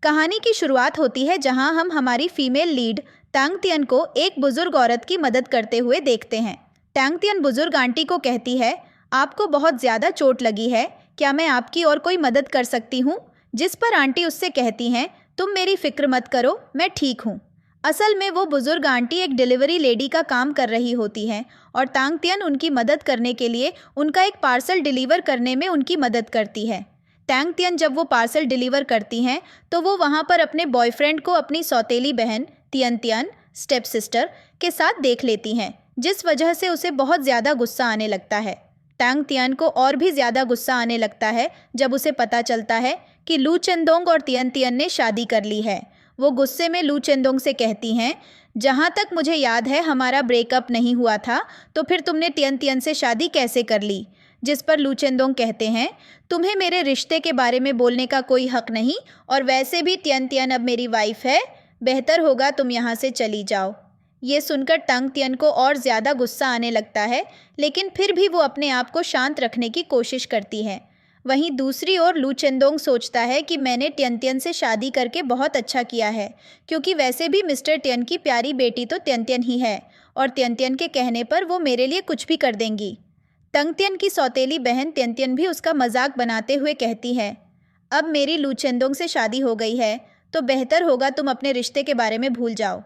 कहानी की शुरुआत होती है जहां हम हमारी फीमेल लीड तांग तियन को एक बुजुर्ग औरत की मदद करते हुए देखते हैं। तांग तियन बुजुर्ग आंटी को कहती है, आपको बहुत ज़्यादा चोट लगी है, क्या मैं आपकी और कोई मदद कर सकती हूँ? जिस पर आंटी उससे कहती हैं, तुम मेरी फिक्र मत करो, मैं ठीक हूँ। असल में वो बुजुर्ग आंटी एक डिलीवरी लेडी का काम कर रही होती हैं और तांग तियन उनकी मदद करने के लिए उनका एक पार्सल डिलीवर करने में उनकी मदद करती है। तांग तियन जब वो पार्सल डिलीवर करती हैं तो वो वहाँ पर अपने बॉयफ्रेंड को अपनी सौतेली बहन तियन तियन स्टेप सिस्टर के साथ देख लेती हैं, जिस वजह से उसे बहुत ज़्यादा गुस्सा आने लगता है। तांग तियन को और भी ज़्यादा गुस्सा आने लगता है जब उसे पता चलता है कि लू चेंदोंग और तियन तियन ने शादी कर ली है। वो गुस्से में लू चेंदोंग से कहती हैं, जहाँ तक मुझे याद है हमारा ब्रेकअप नहीं हुआ था, तो फिर तुमने तियन तियन से शादी कैसे कर ली? जिस पर लू चेंदोंग कहते हैं, तुम्हें मेरे रिश्ते के बारे में बोलने का कोई हक नहीं, और वैसे भी तियन तियन अब मेरी वाइफ है, बेहतर होगा तुम यहाँ से चली जाओ। ये सुनकर तांग तियन को और ज़्यादा गुस्सा आने लगता है, लेकिन फिर भी वो अपने आप को शांत रखने की कोशिश करती है। वहीं दूसरी ओर लू चेंदोंग सोचता है कि मैंने तियन तियन से शादी करके बहुत अच्छा किया है, क्योंकि वैसे भी मिस्टर तियन की प्यारी बेटी तो तियन तियन ही है, और तियन तियन के कहने पर वो मेरे लिए कुछ भी कर देंगी। तांग तियन की सौतेली बहन तियन तियन भी उसका मजाक बनाते हुए कहती है, अब मेरी लू चेंदोंग से शादी हो गई है, तो बेहतर होगा तुम अपने रिश्ते के बारे में भूल जाओ।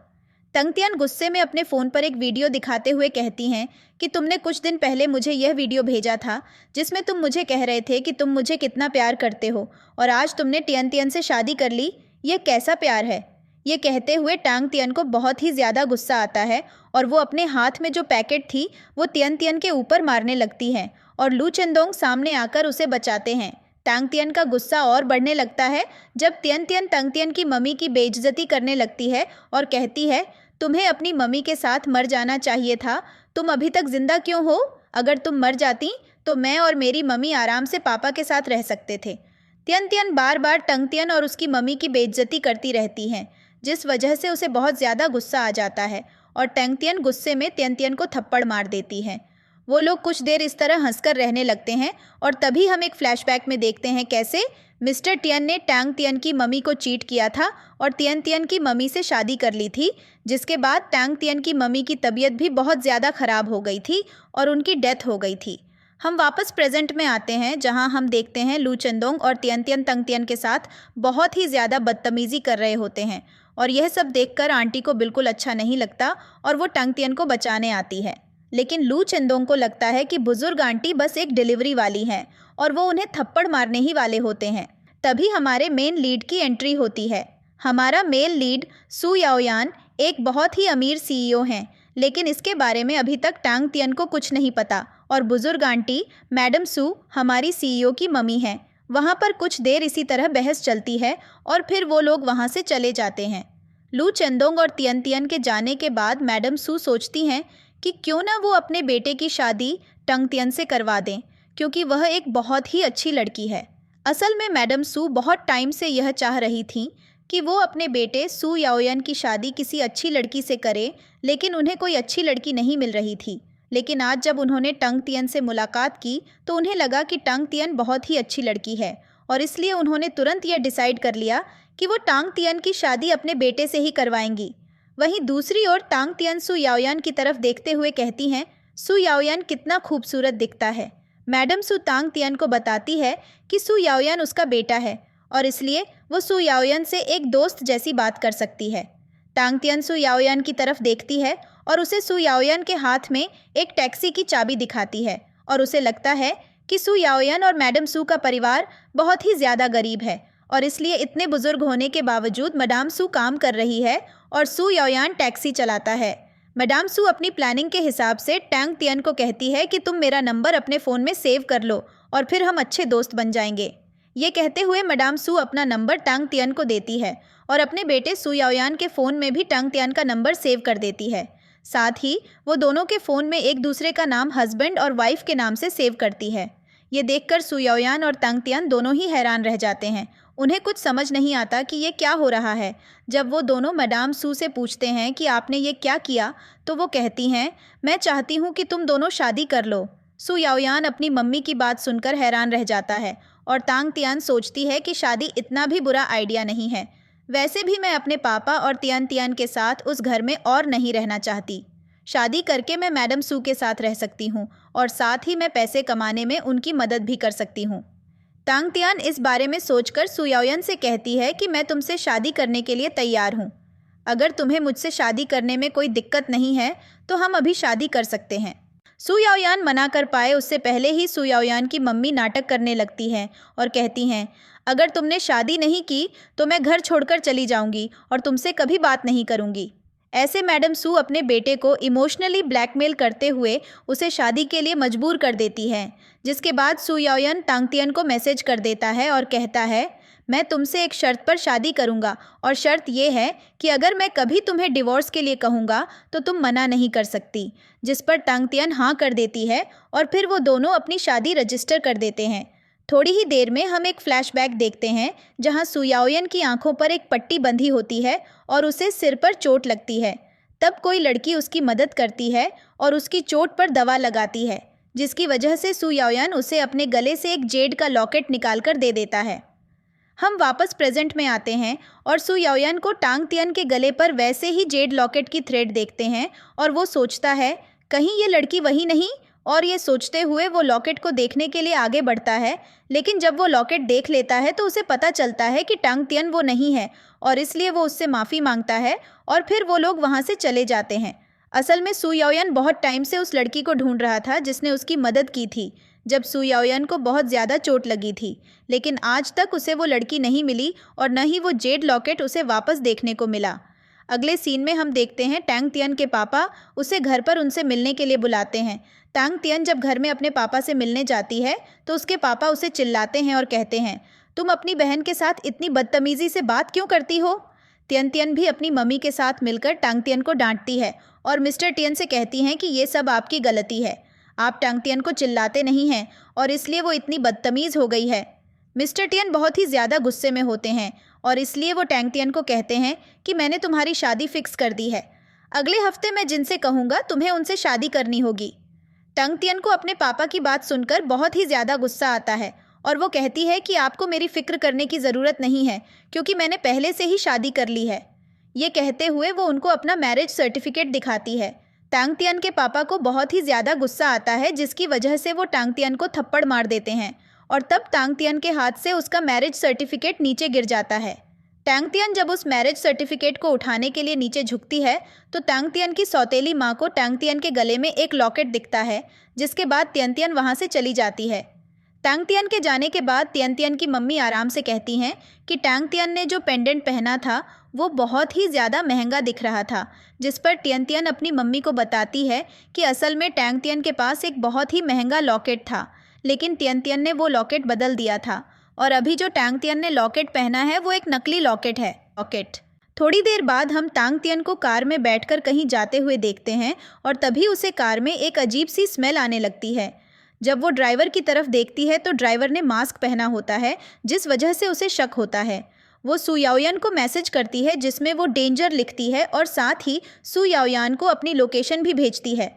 तांग तियन गुस्से में अपने फ़ोन पर एक वीडियो दिखाते हुए कहती हैं कि तुमने कुछ दिन पहले मुझे यह वीडियो भेजा था जिसमें तुम मुझे कह रहे थे कि तुम मुझे कितना प्यार करते हो, और आज तुमने तियन तियन से शादी कर ली, यह कैसा प्यार है? ये कहते हुए तांग तियन को बहुत ही ज़्यादा गुस्सा आता है और वो अपने हाथ में जो पैकेट थी वो तियन तियन के ऊपर मारने लगती हैं और लू चेंदोंग सामने आकर उसे बचाते हैं। तांग तियन का गुस्सा और बढ़ने लगता है जब तियन तियन तांग तियन की मम्मी की बेइज्जती करने लगती है और कहती है, तुम्हें अपनी मम्मी के साथ मर जाना चाहिए था, तुम अभी तक जिंदा क्यों हो? अगर तुम मर जाती तो मैं और मेरी मम्मी आराम से पापा के साथ रह सकते थे। तियन तियन बार बार तांग तियन और उसकी मम्मी की बेइज्जती करती रहती हैं, जिस वजह से उसे बहुत ज़्यादा गुस्सा आ जाता है और तांग तियन गुस्से में तियन तियन को थप्पड़ मार देती है। वो लोग कुछ देर इस तरह हंसकर रहने लगते हैं और तभी हम एक फ्लैशबैक में देखते हैं कैसे मिस्टर तियन ने तांग तियन की मम्मी को चीट किया था और तियन तियन की मम्मी से शादी कर ली थी, जिसके बाद तांग तियन की मम्मी की तबीयत भी बहुत ज़्यादा ख़राब हो गई थी और उनकी डेथ हो गई थी। हम वापस प्रेजेंट में आते हैं जहां हम देखते हैं लू चेंदोंग और तियन तियन तांग तियन के साथ बहुत ही ज़्यादा बदतमीज़ी कर रहे होते हैं और यह सब देखकर आंटी को बिल्कुल अच्छा नहीं लगता और वो तांग तियन को बचाने आती है। लेकिन लू चेंदोंग को लगता है कि बुजुर्ग आंटी बस एक डिलीवरी वाली हैं और वो उन्हें थप्पड़ मारने ही वाले होते हैं। तभी हमारे मेन लीड की एंट्री होती है। हमारा मेल लीड सू याओयान एक बहुत ही अमीर सीईओ हैं, लेकिन इसके बारे में अभी तक तांग तियन को कुछ नहीं पता और बुजुर्ग आंटी मैडम सू हमारी सीईओ की मम्मी हैं। वहाँ पर कुछ देर इसी तरह बहस चलती है और फिर वो लोग वहाँ से चले जाते हैं। लू चेंदोंग और तियन तियन के जाने के बाद मैडम सू सोचती हैं कि क्यों ना वो अपने बेटे की शादी तांग तियन से करवा दें, क्योंकि वह एक बहुत ही अच्छी लड़की है। असल में मैडम सू बहुत टाइम से यह चाह रही थीं कि वो अपने बेटे सू याओयान की शादी किसी अच्छी लड़की से करें, लेकिन उन्हें कोई अच्छी लड़की नहीं मिल रही थी। लेकिन आज जब उन्होंने तांग तियन से मुलाकात की तो उन्हें लगा कि तांग तियन बहुत ही अच्छी लड़की है और इसलिए उन्होंने तुरंत यह डिसाइड कर लिया कि वो तांग तियन की शादी अपने बेटे से ही करवाएंगी। वहीं दूसरी ओर तांग तियन सू याओयान की तरफ देखते हुए कहती हैं, सू याओयान कितना खूबसूरत दिखता है। मैडम सू तांग तियन को बताती है कि सू याओयान उसका बेटा है और इसलिए वो सू याओयान से एक दोस्त जैसी बात कर सकती है। तांग तियन सू याओयान की तरफ देखती है और उसे सू याओयान के हाथ में एक टैक्सी की चाबी दिखाती है और उसे लगता है कि सू याओयान और मैडम सू का परिवार बहुत ही ज़्यादा गरीब है और इसलिए इतने बुजुर्ग होने के बावजूद मैडम सू काम कर रही है और सू याओयान टैक्सी चलाता है। मैडम सू अपनी प्लानिंग के हिसाब से तांग तियन को कहती है कि तुम मेरा नंबर अपने फ़ोन में सेव कर लो और फिर हम अच्छे दोस्त बन जाएंगे। ये कहते हुए मैडम सू अपना नंबर तांग तियन को देती है और अपने बेटे सू याओयान के फ़ोन में भी तांग तियन का नंबर सेव कर देती है। साथ ही वो दोनों के फ़ोन में एक दूसरे का नाम हस्बैंड और वाइफ के नाम से सेव करती है। ये देखकर सू याओयान और तांग तियन दोनों ही हैरान रह जाते हैं। उन्हें कुछ समझ नहीं आता कि ये क्या हो रहा है। जब वो दोनों मैडम सू से पूछते हैं कि आपने ये क्या किया, तो वो कहती हैं, मैं चाहती हूँ कि तुम दोनों शादी कर लो। सू याओयान अपनी मम्मी की बात सुनकर हैरान रह जाता है और तांग तियन सोचती है कि शादी इतना भी बुरा आइडिया नहीं है। वैसे भी मैं अपने पापा और तियान तियान के साथ उस घर में और नहीं रहना चाहती। शादी करके मैं मैडम सू के साथ रह सकती हूँ और साथ ही मैं पैसे कमाने में उनकी मदद भी कर सकती हूँ। तांग तियान इस बारे में सोचकर सू याओयन से कहती है कि मैं तुमसे शादी करने के लिए तैयार हूँ। अगर तुम्हें मुझसे शादी करने में कोई दिक्कत नहीं है तो हम अभी शादी कर सकते हैं। सू याओयान मना कर पाए उससे पहले ही सू याओयान की मम्मी नाटक करने लगती हैं और कहती हैं, अगर तुमने शादी नहीं की तो मैं घर छोड़कर चली जाऊंगी और तुमसे कभी बात नहीं करूंगी। ऐसे मैडम सू अपने बेटे को इमोशनली ब्लैकमेल करते हुए उसे शादी के लिए मजबूर कर देती है, जिसके बाद सू याओयन तांग तियन को मैसेज कर देता है और कहता है, मैं तुमसे एक शर्त पर शादी करूंगा और शर्त यह है कि अगर मैं कभी तुम्हें डिवोर्स के लिए कहूँगा तो तुम मना नहीं कर सकती। जिस पर तांग तियन हाँ कर देती है और फिर वो दोनों अपनी शादी रजिस्टर कर देते हैं। थोड़ी ही देर में हम एक फ्लैशबैक देखते हैं जहां सू याओयन की आंखों पर एक पट्टी बंधी होती है और उसे सिर पर चोट लगती है। तब कोई लड़की उसकी मदद करती है और उसकी चोट पर दवा लगाती है, जिसकी वजह से सू याओयन उसे अपने गले से एक जेड का लॉकेट निकाल कर दे देता है। हम वापस प्रेजेंट में आते हैं और सू याओयन को तांग तियन के गले पर वैसे ही जेड लॉकेट की थ्रेड देखते हैं और वो सोचता है, कहीं ये लड़की वही नहीं, और ये सोचते हुए वो लॉकेट को देखने के लिए आगे बढ़ता है। लेकिन जब वो लॉकेट देख लेता है तो उसे पता चलता है कि तांग तियन वो नहीं है और इसलिए वो उससे माफ़ी मांगता है और फिर वो लोग वहाँ से चले जाते हैं। असल में सू याओयन बहुत टाइम से उस लड़की को ढूंढ रहा था जिसने उसकी मदद की थी जब सू याओयन को बहुत ज़्यादा चोट लगी थी, लेकिन आज तक उसे वो लड़की नहीं मिली और न ही वो जेड लॉकेट उसे वापस देखने को मिला। अगले सीन में हम देखते हैं तांग तियन के पापा उसे घर पर उनसे मिलने के लिए बुलाते हैं। तांग तियन जब घर में अपने पापा से मिलने जाती है तो उसके पापा उसे चिल्लाते हैं और कहते हैं, तुम अपनी बहन के साथ इतनी बदतमीज़ी से बात क्यों करती हो। तियन तियन भी अपनी मम्मी के साथ मिलकर तांग तियन को डांटती है और मिस्टर तियन से कहती हैं कि ये सब आपकी गलती है, आप तांग तियन को चिल्लाते नहीं हैं और इसलिए वो इतनी बदतमीज़ हो गई है। मिस्टर तियन बहुत ही ज़्यादा गुस्से में होते हैं और इसलिए वो तांग तियन को कहते हैं कि मैंने तुम्हारी शादी फिक्स कर दी है, अगले हफ्ते मैं जिनसे कहूँगा तुम्हें उनसे शादी करनी होगी। तांग तियन को अपने पापा की बात सुनकर बहुत ही ज़्यादा गुस्सा आता है और वो कहती है कि आपको मेरी फ़िक्र करने की ज़रूरत नहीं है क्योंकि मैंने पहले से ही शादी कर ली है। ये कहते हुए वो उनको अपना मैरिज सर्टिफिकेट दिखाती है। तांग तियन के पापा को बहुत ही ज़्यादा गुस्सा आता है जिसकी वजह से वो तांग तियन को थप्पड़ मार देते हैं और तब तांग तियन के हाथ से उसका मैरिज सर्टिफिकेट नीचे गिर जाता है। तांग तियन जब उस मैरिज सर्टिफिकेट को उठाने के लिए नीचे झुकती है तो तांग तियन की सौतेली माँ को तांग तियन के गले में एक लॉकेट दिखता है, जिसके बाद तियन तियन वहाँ से चली जाती है। तांग तियन के जाने के बाद तियन तियन की मम्मी आराम से कहती हैं कि तांग तियन ने जो पेंडेंट पहना था वो बहुत ही ज़्यादा महंगा दिख रहा था, जिस पर तियन तियन अपनी मम्मी को बताती है कि असल में तांग तियन के पास एक बहुत ही महंगा लॉकेट था, लेकिन तियन तियन ने वो लॉकेट बदल दिया था और अभी जो तांग तियन ने लॉकेट पहना है वो एक नकली लॉकेट है। थोड़ी देर बाद हम तांग तियन को कार में बैठकर कहीं जाते हुए देखते हैं और तभी उसे कार में एक अजीब सी स्मेल आने लगती है। जब वो ड्राइवर की तरफ देखती है तो ड्राइवर ने मास्क पहना होता है, जिस वजह से उसे शक होता है। वो सू याओयन को मैसेज करती है जिसमें वो डेंजर लिखती है और साथ ही सू याओयन को अपनी लोकेशन भी भेजती है।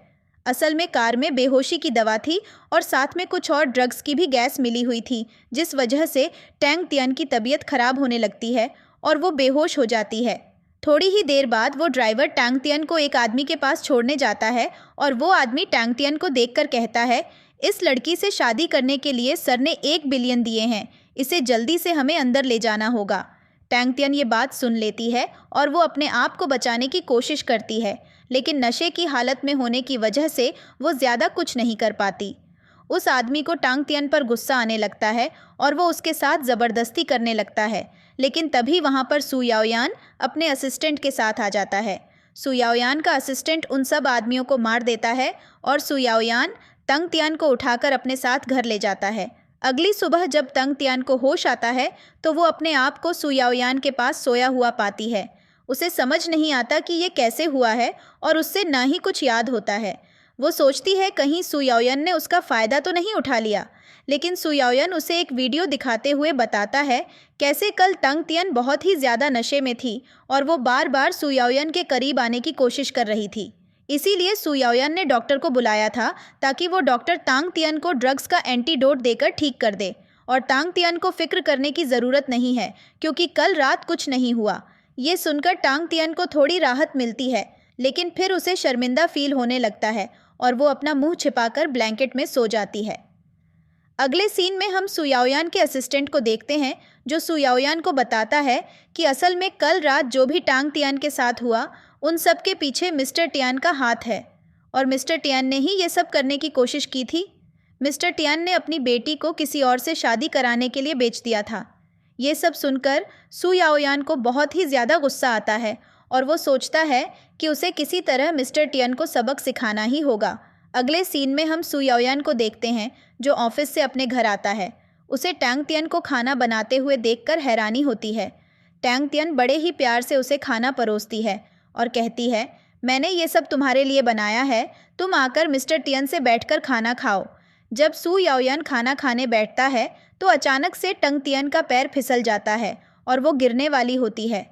असल में कार में बेहोशी की दवा थी और साथ में कुछ और ड्रग्स की भी गैस मिली हुई थी, जिस वजह से तांग तियन की तबीयत खराब होने लगती है और वो बेहोश हो जाती है। थोड़ी ही देर बाद वो ड्राइवर तांग तियन को एक आदमी के पास छोड़ने जाता है और वो आदमी तांग तियन को देखकर कहता है, इस लड़की से शादी करने के लिए सर ने 1 बिलियन दिए हैं, इसे जल्दी से हमें अंदर ले जाना होगा। तांग तियन ये बात सुन लेती है और वो अपने आप को बचाने की कोशिश करती है, लेकिन नशे की हालत में होने की वजह से वो ज़्यादा कुछ नहीं कर पाती। उस आदमी को तांग तियन पर गुस्सा आने लगता है और वो उसके साथ ज़बरदस्ती करने लगता है, लेकिन तभी वहाँ पर सू याओयान अपने असिस्टेंट के साथ आ जाता है। सू याओयान का असिस्टेंट उन सब आदमियों को मार देता है और सू याओयान तांग तियन को उठाकर अपने साथ घर ले जाता है। अगली सुबह जब तांग तियन को होश आता है तो वो अपने आप को सू याओयान के पास सोया हुआ पाती है। उसे समझ नहीं आता कि ये कैसे हुआ है और उससे ना ही कुछ याद होता है। वो सोचती है कहीं सू याओयन ने उसका फ़ायदा तो नहीं उठा लिया, लेकिन सू याओयन उसे एक वीडियो दिखाते हुए बताता है कैसे कल तांग तियन बहुत ही ज़्यादा नशे में थी और वो बार बार सू याओयन के करीब आने की कोशिश कर रही थी। इसीलिए सू याओयन ने डॉक्टर को बुलाया था ताकि वो डॉक्टर तांग तियन को ड्रग्स का एंटीडोट देकर ठीक कर दे और तांग तियन को फिक्र करने की ज़रूरत नहीं है क्योंकि कल रात कुछ नहीं हुआ। ये सुनकर टांग तियन को थोड़ी राहत मिलती है, लेकिन फिर उसे शर्मिंदा फील होने लगता है और वो अपना मुंह छिपाकर ब्लैंकेट में सो जाती है। अगले सीन में हम सु याओयान के असिस्टेंट को देखते हैं, जो सु याओयान को बताता है कि असल में कल रात जो भी टांग तियान के साथ हुआ, उन सब के पीछे मिस्टर टियान का हाथ है और मिस्टर टियान ने ही ये सब करने की कोशिश की थी। मिस्टर टियान ने अपनी बेटी को किसी और से शादी कराने के लिए बेच दिया था। ये सब सुनकर सु याओयान को बहुत ही ज़्यादा गुस्सा आता है और वो सोचता है कि उसे किसी तरह मिस्टर टियान को सबक सिखाना ही होगा। अगले सीन में हम सु याओयान को देखते हैं, जो ऑफिस से अपने घर आता है। उसे टांग तियन को खाना बनाते हुए देखकर हैरानी होती है। टांग तियन बड़े ही प्यार से उसे खाना परोसती है और कहती है, मैंने ये सब तुम्हारे लिए बनाया है, तुम आकर मिस्टर टियन से बैठकर खाना खाओ। जब सु याओयान खाना खाने बैठता है तो अचानक से टांग तियन का पैर फिसल जाता है और वो गिरने वाली होती है।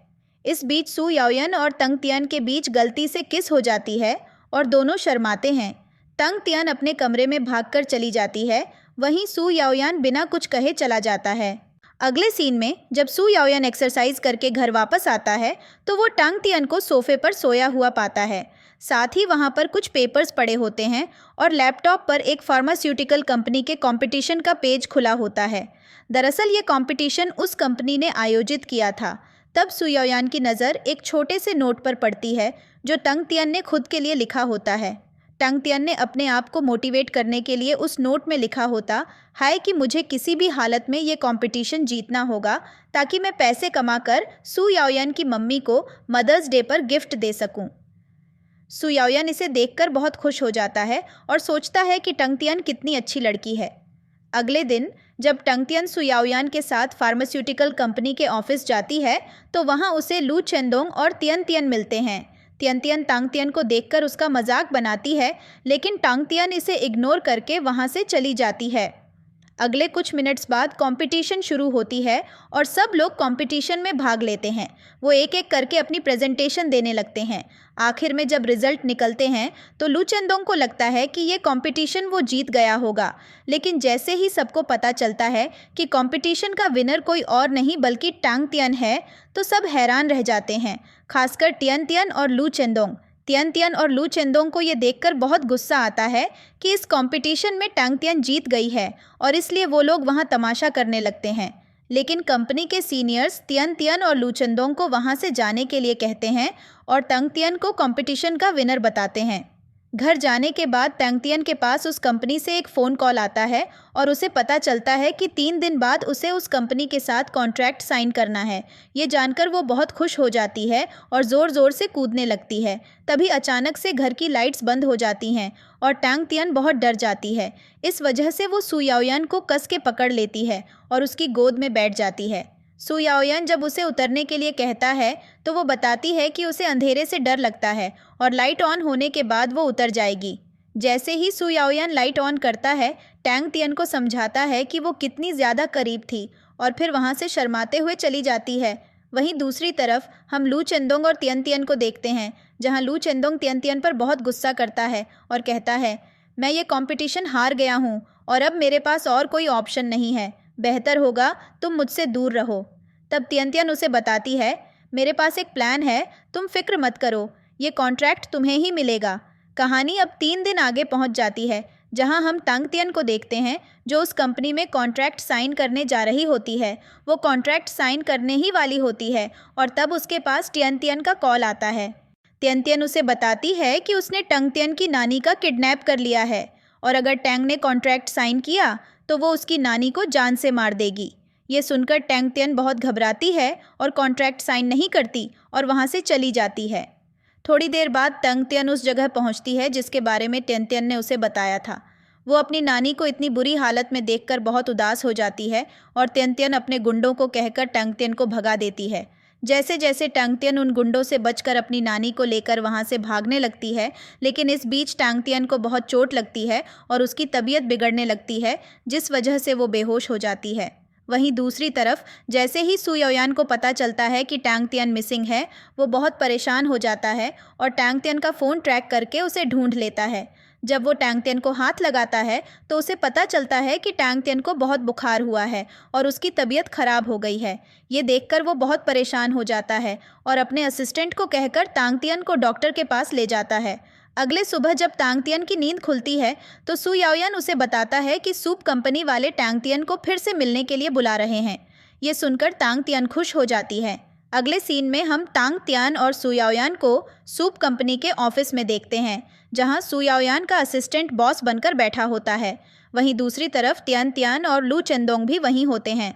इस बीच सु याओयान और टांग तियन के बीच गलती से किस हो जाती है और दोनों शर्माते हैं। टांग तियन अपने कमरे में भागकर चली जाती है, वहीं सु याओयान बिना कुछ कहे चला जाता है। अगले सीन में जब सु याओयान एक्सरसाइज करके घर वापस आता है तो वो टांग तियन को सोफे पर सोया हुआ पाता है। साथ ही वहाँ पर कुछ पेपर्स पड़े होते हैं और लैपटॉप पर एक फार्मास्यूटिकल कंपनी के कंपटीशन का पेज खुला होता है। दरअसल ये कंपटीशन उस कंपनी ने आयोजित किया था। तब सु याओयान की नज़र एक छोटे से नोट पर पड़ती है, जो टांग तियन ने खुद के लिए लिखा होता है। टांग तियन ने अपने आप को मोटिवेट करने के लिए उस नोट में लिखा होता है कि मुझे किसी भी हालत में ये कंपटीशन जीतना होगा, ताकि मैं पैसे कमाकर सु याओयान की मम्मी को मदर्स डे पर गिफ्ट दे सकूं। सु याओयान इसे देखकर बहुत खुश हो जाता है और सोचता है कि टांग तियन कितनी अच्छी लड़की है। अगले दिन जब टांग तियन सु याओयान के साथ फार्मास्यूटिकल कंपनी के ऑफिस जाती है तो वहाँ उसे लू चेंदोंग और तियन तियन मिलते हैं। तियन तियन टांग तियन को देखकर उसका मजाक बनाती है, लेकिन टांग तियन इसे इग्नोर करके वहाँ से चली जाती है। अगले कुछ मिनट्स बाद कंपटीशन शुरू होती है और सब लोग कंपटीशन में भाग लेते हैं। वो एक एक करके अपनी प्रेजेंटेशन देने लगते हैं। आखिर में जब रिजल्ट निकलते हैं तो लू चेंदोंग को लगता है कि ये कंपटीशन वो जीत गया होगा, लेकिन जैसे ही सबको पता चलता है कि कंपटीशन का विनर कोई और नहीं बल्कि टांग तियन है, तो सब हैरान रह जाते हैं, खासकर तियन तियन और लू चेंदोंग। तियन तियन और लू चेंदोंग को ये देखकर बहुत गुस्सा आता है कि इस कंपटीशन में टांग तियन जीत गई है और इसलिए वो लोग वहाँ तमाशा करने लगते हैं। लेकिन कंपनी के सीनियर्स तियन तियन और लू चेंदोंग को वहाँ से जाने के लिए कहते हैं और टांग तियन को कंपटीशन का विनर बताते हैं। घर जाने के बाद टांग तियन के पास उस कंपनी से एक फ़ोन कॉल आता है और उसे पता चलता है कि 3 दिन बाद उसे उस कंपनी के साथ कॉन्ट्रैक्ट साइन करना है। ये जानकर वो बहुत खुश हो जाती है और ज़ोर ज़ोर से कूदने लगती है। तभी अचानक से घर की लाइट्स बंद हो जाती हैं और टांग तियन बहुत डर जाती है। इस वजह से वो सु याओयान को कस के पकड़ लेती है और उसकी गोद में बैठ जाती है। सु याओयान जब उसे उतरने के लिए कहता है तो वो बताती है कि उसे अंधेरे से डर लगता है और लाइट ऑन होने के बाद वो उतर जाएगी। जैसे ही सु याओयान लाइट ऑन करता है, टांग तियन को समझाता है कि वो कितनी ज़्यादा करीब थी और फिर वहाँ से शर्माते हुए चली जाती है। वहीं दूसरी तरफ हम लू चेंदोंग और तियन तियन को देखते हैं, जहाँ लू चेंदोंग तियन तियन पर बहुत गुस्सा करता है और कहता है, मैं ये कॉम्पिटिशन हार गया हूँ और अब मेरे पास और कोई ऑप्शन नहीं है, बेहतर होगा तुम मुझसे दूर रहो। तब तियन तियन उसे बताती है, मेरे पास एक प्लान है, तुम फिक्र मत करो, ये कॉन्ट्रैक्ट तुम्हें ही मिलेगा। कहानी अब 3 दिन आगे पहुंच जाती है, जहां हम टांग तियन को देखते हैं, जो उस कंपनी में कॉन्ट्रैक्ट साइन करने जा रही होती है। वो कॉन्ट्रैक्ट साइन करने ही वाली होती है और तब उसके पास तियन तियन का कॉल आता है। तियन तियन उसे बताती है कि उसने टांग तियन की नानी का किडनैप कर लिया है और अगर टांग ने कॉन्ट्रैक्ट साइन किया तो वो उसकी नानी को जान से मार देगी। ये सुनकर टांग तियन बहुत घबराती है और कॉन्ट्रैक्ट साइन नहीं करती और वहाँ से चली जाती है। थोड़ी देर बाद टांग तियन उस जगह पहुँचती है जिसके बारे में तियन तियन ने उसे बताया था। वो अपनी नानी को इतनी बुरी हालत में देखकर बहुत उदास हो जाती है और तियन तियन अपने गुंडों को कहकर टांग तियन को भगा देती है। जैसे जैसे टांग तियन उन गुंडों से बचकर अपनी नानी को लेकर वहाँ से भागने लगती है, लेकिन इस बीच टांग तियन को बहुत चोट लगती है और उसकी तबीयत बिगड़ने लगती है, जिस वजह से वो बेहोश हो जाती है। वहीं दूसरी तरफ जैसे ही सु याओयान को पता चलता है कि टांग तियन मिसिंग है, वो बहुत परेशान हो जाता है और टांग तियन का फ़ोन ट्रैक करके उसे ढूंढ लेता है। जब वो टांग तियन को हाथ लगाता है तो उसे पता चलता है कि टांग तियन को बहुत बुखार हुआ है और उसकी तबीयत खराब हो गई है। ये देखकर वो बहुत परेशान हो जाता है और अपने असिस्टेंट को कहकर टांग तियन को डॉक्टर के पास ले जाता है। अगले सुबह जब टांग तियन की नींद खुलती है तो सू याओयान उसे बताता है कि सूप कंपनी वाले टांग तियन को फिर से मिलने के लिए बुला रहे हैं। ये सुनकर टांग तियन खुश हो जाती है। अगले सीन में हम टांग तियन और सू याओयान को सूप कंपनी के ऑफिस में देखते हैं, जहां सू याओयान का असिस्टेंट बॉस बनकर बैठा होता है। वहीं दूसरी तरफ तियन तियन और लू चेंदोंग भी वहीं होते हैं।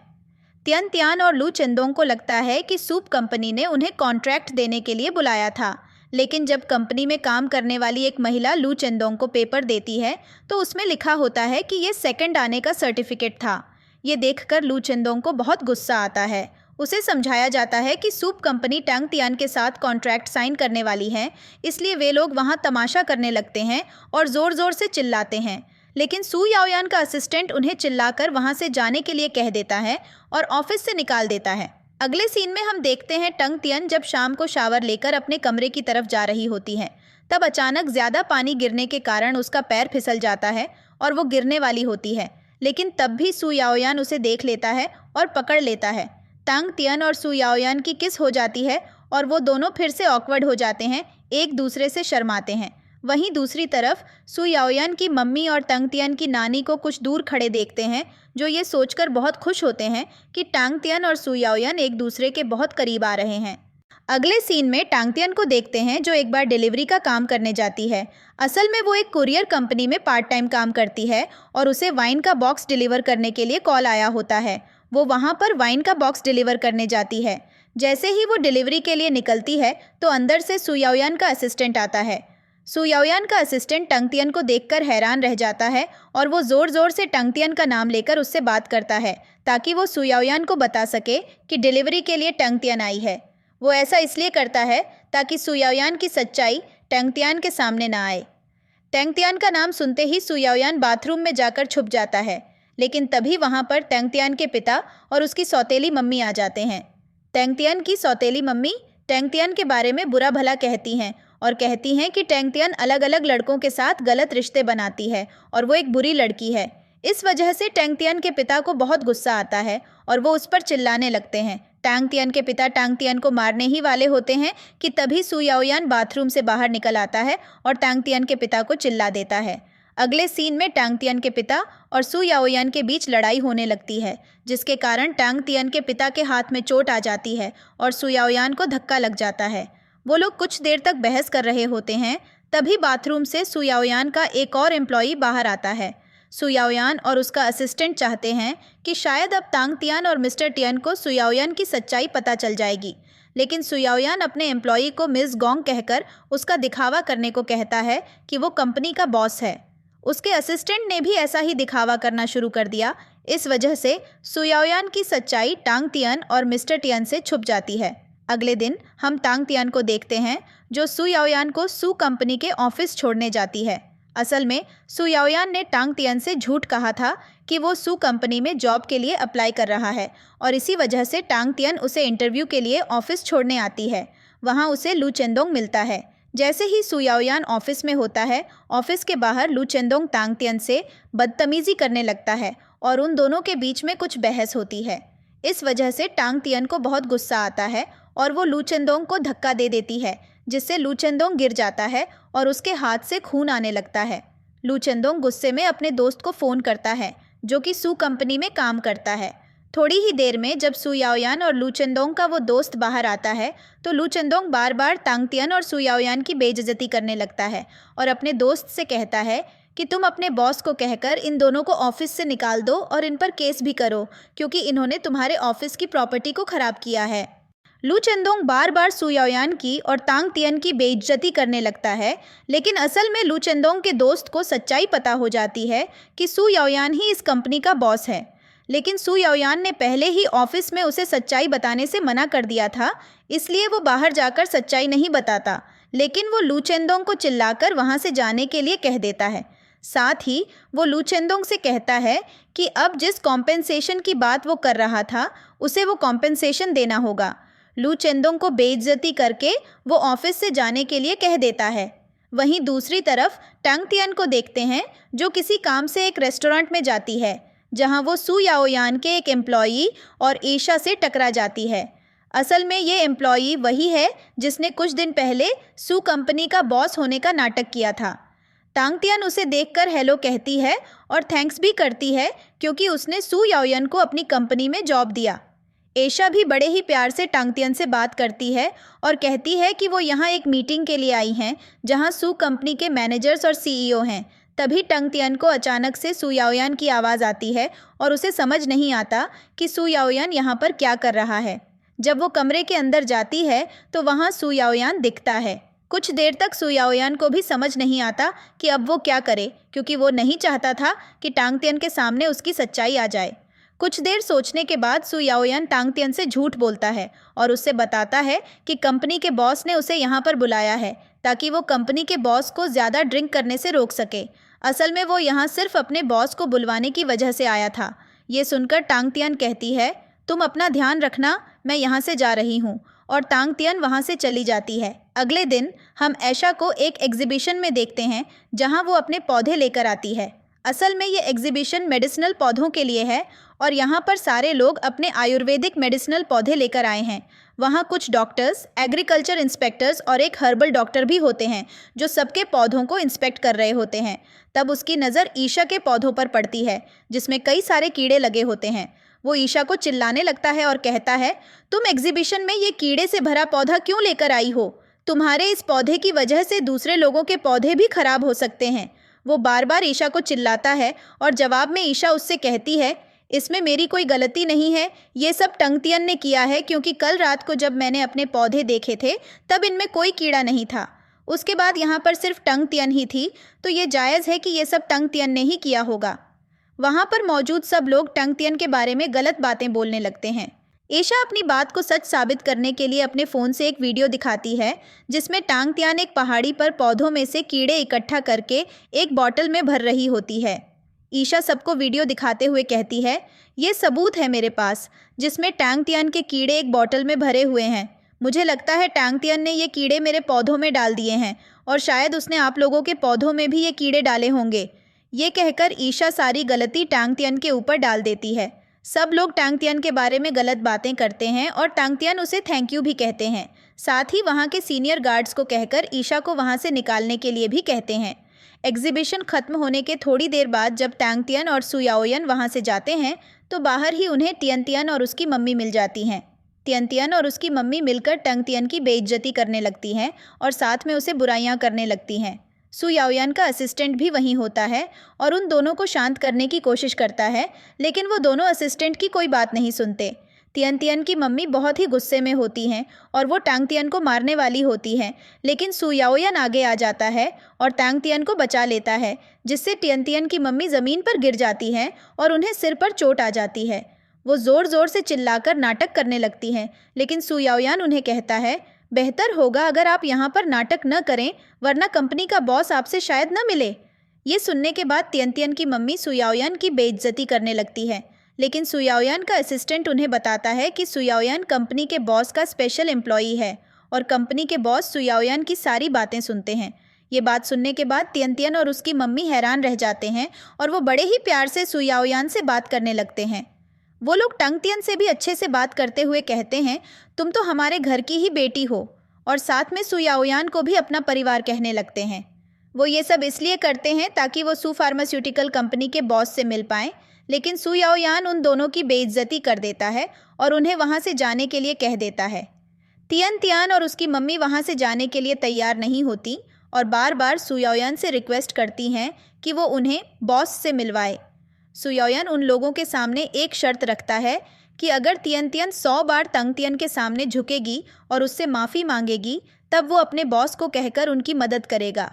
तियन तियन और लू चेंदोंग को लगता है कि सूप कंपनी ने उन्हें कॉन्ट्रैक्ट देने के लिए बुलाया था, लेकिन जब कंपनी में काम करने वाली एक महिला लू चेंदोंग को पेपर देती है तो उसमें लिखा होता है कि ये सेकंड आने का सर्टिफिकेट था। ये देखकर लू चेंदोंग को बहुत गुस्सा आता है। उसे समझाया जाता है कि सूप कंपनी टांग तियन के साथ कॉन्ट्रैक्ट साइन करने वाली है, इसलिए वे लोग वहाँ तमाशा करने लगते हैं और ज़ोर ज़ोर से चिल्लाते हैं। लेकिन सू याओयान का असिस्टेंट उन्हें चिल्लाकर वहाँ से जाने के लिए कह देता है और ऑफिस से निकाल देता है। अगले सीन में हम देखते हैं टांग तियन जब शाम को शावर लेकर अपने कमरे की तरफ जा रही होती है, तब अचानक ज़्यादा पानी गिरने के कारण उसका पैर फिसल जाता है और वो गिरने वाली होती है, लेकिन तब भी सू याओयान उसे देख लेता है और पकड़ लेता है। टांग तियन और सू याओयान की किस हो जाती है और वो दोनों फिर से ऑकवर्ड हो जाते हैं, एक दूसरे से शर्माते हैं। वहीं दूसरी तरफ सू याओयान की मम्मी और टांग तियन की नानी को कुछ दूर खड़े देखते हैं, जो ये सोचकर बहुत खुश होते हैं कि टांग तियन और सू याओयान एक दूसरे के बहुत करीब आ रहे हैं। अगले सीन में टांग तियन को देखते हैं जो एक बार डिलीवरी का काम करने जाती है। असल में वो एक कुरियर कंपनी में पार्ट टाइम काम करती है और उसे वाइन का बॉक्स डिलीवर करने के लिए कॉल आया होता है। वो वहाँ पर वाइन का बॉक्स डिलीवर करने जाती है। जैसे ही वो डिलीवरी के लिए निकलती है तो अंदर से सू याओयान का असिस्टेंट आता है। सू याओयान का असिस्टेंट टांग तियन को देखकर हैरान रह जाता है और वो ज़ोर ज़ोर से टांग तियन का नाम लेकर उससे बात करता है ताकि वो सू याओयान को बता सके कि डिलीवरी के लिए टांग तियन आई है। वो ऐसा इसलिए करता है ताकि सू याओयान की सच्चाई टांग तियन के सामने ना आए। टांग तियन का नाम सुनते ही सू याओयान बाथरूम में जाकर छुप जाता है, लेकिन तभी वहाँ पर टांग तियन के पिता और उसकी सौतेली मम्मी आ जाते हैं। टांग तियन की सौतेली मम्मी टांग तियन के बारे में बुरा भला कहती हैं और कहती हैं कि टांग तियन अलग अलग लड़कों के साथ गलत रिश्ते बनाती है और वो एक बुरी लड़की है। इस वजह से टांग तियन के पिता को बहुत गुस्सा आता है और वो उस पर चिल्लाने लगते हैं। टांग तियन के पिता टांग तियन को मारने ही वाले होते हैं कि तभी सू याओयान बाथरूम से बाहर निकल आता है और टांग तियन के पिता को चिल्ला देता है। अगले सीन में टांग तियन के पिता और सू याओयान के बीच लड़ाई होने लगती है, जिसके कारण टांग तियन के पिता के हाथ में चोट आ जाती है और सू याओयान को धक्का लग जाता है। वो लोग कुछ देर तक बहस कर रहे होते हैं, तभी बाथरूम से सू याओयान का एक और एम्प्लॉई बाहर आता है। सू याओयान और उसका असिस्टेंट चाहते हैं कि शायद अब टांग तियन और मिस्टर तियन को सू याओयान की सच्चाई पता चल जाएगी, लेकिन सू याओयान अपने एम्प्लॉई को मिस गोंग कहकर उसका दिखावा करने को कहता है कि वो कंपनी का बॉस है। उसके असिस्टेंट ने भी ऐसा ही दिखावा करना शुरू कर दिया। इस वजह से सू याओयान की सच्चाई टांग तियन और मिस्टर तियन से छुप जाती है। अगले दिन हम टांग तियन को देखते हैं जो सू याओयान को सू कंपनी के ऑफिस छोड़ने जाती है। असल में सू याओयान ने टांग तियन से झूठ कहा था कि वो सू कंपनी में जॉब के लिए अप्लाई कर रहा है और इसी वजह से टांग तियन उसे इंटरव्यू के लिए ऑफिस छोड़ने आती है। वहाँ उसे लू चेंदोंग मिलता है। जैसे ही सू याओयान ऑफिस में होता है, ऑफिस के बाहर लू चेंदोंग टांग तियन से बदतमीजी करने लगता है और उन दोनों के बीच में कुछ बहस होती है। इस वजह से टांग तियन को बहुत गुस्सा आता है और वो लू चेंदोंग को धक्का दे देती है, जिससे लू चेंदोंग गिर जाता है और उसके हाथ से खून आने लगता है। लू चेंदोंग गुस्से में अपने दोस्त को फ़ोन करता है जो कि सू कंपनी में काम करता है। थोड़ी ही देर में जब सू याओयान और लू चेंदोंग का वो दोस्त बाहर आता है तो लू चेंदोंग बार बार टांग तियन और सू याओयान की बेइज्जती करने लगता है और अपने दोस्त से कहता है कि तुम अपने बॉस को कहकर इन दोनों को ऑफिस से निकाल दो और इन पर केस भी करो, क्योंकि इन्होंने तुम्हारे ऑफिस की प्रॉपर्टी को ख़राब किया है। लू चेंदोंग बार बार सू याओयान की और टांग तियन की बेइज्जती करने लगता है, लेकिन असल में लू चेंदोंग के दोस्त को सच्चाई पता हो जाती है कि सू याओयान ही इस कंपनी का बॉस है। लेकिन सू याओयान ने पहले ही ऑफिस में उसे सच्चाई बताने से मना कर दिया था, इसलिए वो बाहर जाकर सच्चाई नहीं बताता, लेकिन वो लू चेंदोंग को चिल्लाकर वहाँ से जाने के लिए कह देता है। साथ ही वो लू चेंदोंग से कहता है कि अब जिस कॉम्पेंसेशन की बात वो कर रहा था उसे वो कॉम्पेंसेशन देना होगा। लू चेंदोंग को बेइज्जती करके वो ऑफिस से जाने के लिए कह देता है। वहीं दूसरी तरफ टंग तियन को देखते हैं जो किसी काम से एक रेस्टोरेंट में जाती है जहां वो सू याओयान के एक एम्प्लॉई और ईशा से टकरा जाती है। असल में ये एम्प्लॉई वही है जिसने कुछ दिन पहले सू कंपनी का बॉस होने का नाटक किया था। टांग तियन उसे देखकर हेलो कहती है और थैंक्स भी करती है क्योंकि उसने सू याओयान को अपनी कंपनी में जॉब दिया। एशा भी बड़े ही प्यार से टांग तियन से बात करती है और कहती है कि वो यहाँ एक मीटिंग के लिए आई हैं जहाँ सू कंपनी के मैनेजर्स और सीईओ हैं। तभी टंग तियन को अचानक से सू याओयान की आवाज़ आती है और उसे समझ नहीं आता कि सू याओयान यहाँ पर क्या कर रहा है। जब वो कमरे के अंदर जाती है तो वहाँ सू याओयान दिखता है। कुछ देर तक सू याओयान को भी समझ नहीं आता कि अब वो क्या करे, क्योंकि वो नहीं चाहता था कि टांग तियन के सामने उसकी सच्चाई आ जाए। कुछ देर सोचने के बाद सू याओयान टांग तियन से झूठ बोलता है और उससे बताता है कि कंपनी के बॉस ने उसे यहाँ पर बुलाया है ताकि वो कंपनी के बॉस को ज़्यादा ड्रिंक करने से रोक सके। असल में वो यहाँ सिर्फ अपने बॉस को बुलवाने की वजह से आया था। ये सुनकर टांग तियन कहती है, तुम अपना ध्यान रखना, मैं यहाँ से जा रही हूँ, और टांग तियन वहाँ से चली जाती है। अगले दिन हम ऐशा को एक एग्जीबिशन में देखते हैं जहाँ वो अपने पौधे लेकर आती है। असल में ये एग्जीबिशन मेडिसिनल पौधों के लिए है और यहाँ पर सारे लोग अपने आयुर्वेदिक मेडिसिनल पौधे लेकर आए हैं। वहाँ कुछ डॉक्टर्स, एग्रीकल्चर इंस्पेक्टर्स और एक हर्बल डॉक्टर भी होते हैं जो सबके पौधों को इंस्पेक्ट कर रहे होते हैं। तब उसकी नज़र ईशा के पौधों पर पड़ती है जिसमें कई सारे कीड़े लगे होते हैं। वो ईशा को चिल्लाने लगता है और कहता है, तुम एग्जीबिशन में ये कीड़े से भरा पौधा क्यों लेकर आई हो? तुम्हारे इस पौधे की वजह से दूसरे लोगों के पौधे भी खराब हो सकते हैं। वो बार बार ईशा को चिल्लाता है और जवाब में ईशा उससे कहती है, इसमें मेरी कोई गलती नहीं है, ये सब टंग तियन ने किया है क्योंकि कल रात को जब मैंने अपने पौधे देखे थे तब इनमें कोई कीड़ा नहीं था। उसके बाद यहाँ पर सिर्फ टंग तियन ही थी, तो ये जायज़ है कि ये सब टंग तियन ने ही किया होगा। वहाँ पर मौजूद सब लोग टंग तियन के बारे में गलत बातें बोलने लगते हैं। ईशा अपनी बात को सच साबित करने के लिए अपने फ़ोन से एक वीडियो दिखाती है जिसमें टांग तियन एक पहाड़ी पर पौधों में से कीड़े इकट्ठा करके एक बॉटल में भर रही होती है। ईशा सबको वीडियो दिखाते हुए कहती है, ये सबूत है मेरे पास जिसमें टांग तियन के कीड़े एक बॉटल में भरे हुए हैं। मुझे लगता है टांग तियन ने ये कीड़े मेरे पौधों में डाल दिए हैं और शायद उसने आप लोगों के पौधों में भी ये कीड़े डाले होंगे। ये कहकर ईशा सारी गलती टांग तियन के ऊपर डाल देती है। सब लोग टांग तियन के बारे में गलत बातें करते हैं और टांग तियन उसे थैंक यू भी कहते हैं। साथ ही वहाँ के सीनियर गार्ड्स को कहकर ईशा को वहाँ से निकालने के लिए भी कहते हैं। एग्जीबिशन खत्म होने के थोड़ी देर बाद जब टांग तियन और सू याओयान वहाँ से जाते हैं तो बाहर ही उन्हें तियन तियन और उसकी मम्मी मिल जाती हैं। तियन तियन और उसकी मम्मी मिलकर टंग तियन की बेइज्जती करने लगती हैं और साथ में उसे बुराइयां करने लगती हैं। सू याओयान का असिस्टेंट भी वहीं होता है और उन दोनों को शांत करने की कोशिश करता है, लेकिन वो दोनों असिस्टेंट की कोई बात नहीं सुनते। तियन तियन की मम्मी बहुत ही गुस्से में होती हैं और वो टांग तियन को मारने वाली होती हैं, लेकिन सू याओयान आगे आ जाता है और टांग तियन को बचा लेता है, जिससे तियन तियन की मम्मी ज़मीन पर गिर जाती हैं और उन्हें सिर पर चोट आ जाती है। वो ज़ोर ज़ोर से चिल्लाकर नाटक करने लगती हैं, लेकिन सू याओयान उन्हें कहता है, बेहतर होगा अगर आप यहाँ पर नाटक न करें, वरना कंपनी का बॉस आपसे शायद न मिले। ये सुनने के बाद तियन तियन की मम्मी सू याओयान की बेइज्जती करने लगती है, लेकिन सू याओयान का असिस्टेंट उन्हें बताता है कि सू याओयान कंपनी के बॉस का स्पेशल एम्प्लॉई है और कंपनी के बॉस सू याओयान की सारी बातें सुनते हैं। ये बात सुनने के बाद तियन तियन और उसकी मम्मी हैरान रह जाते हैं और वो बड़े ही प्यार से सू याओयान से बात करने लगते हैं। वो लोग टंग तियन से भी अच्छे से बात करते हुए कहते हैं, तुम तो हमारे घर की ही बेटी हो, और साथ में सू याओयान को भी अपना परिवार कहने लगते हैं। वो ये सब इसलिए करते हैं ताकि वो सू फार्मास्यूटिकल कंपनी के बॉस से मिल पाएँ, लेकिन सू याओयान उन दोनों की बेइज्जती कर देता है और उन्हें वहाँ से जाने के लिए कह देता है। तियन तियन और उसकी मम्मी वहाँ से जाने के लिए तैयार नहीं होती और बार बार सू याओयान से रिक्वेस्ट करती हैं कि वो उन्हें बॉस से मिलवाए। सू याओयान उन लोगों के सामने एक शर्त रखता है कि अगर तियन तियन 100 बार टंग तियन के सामने झुकेगी और उससे माफ़ी मांगेगी, तब वो अपने बॉस को कहकर उनकी मदद करेगा।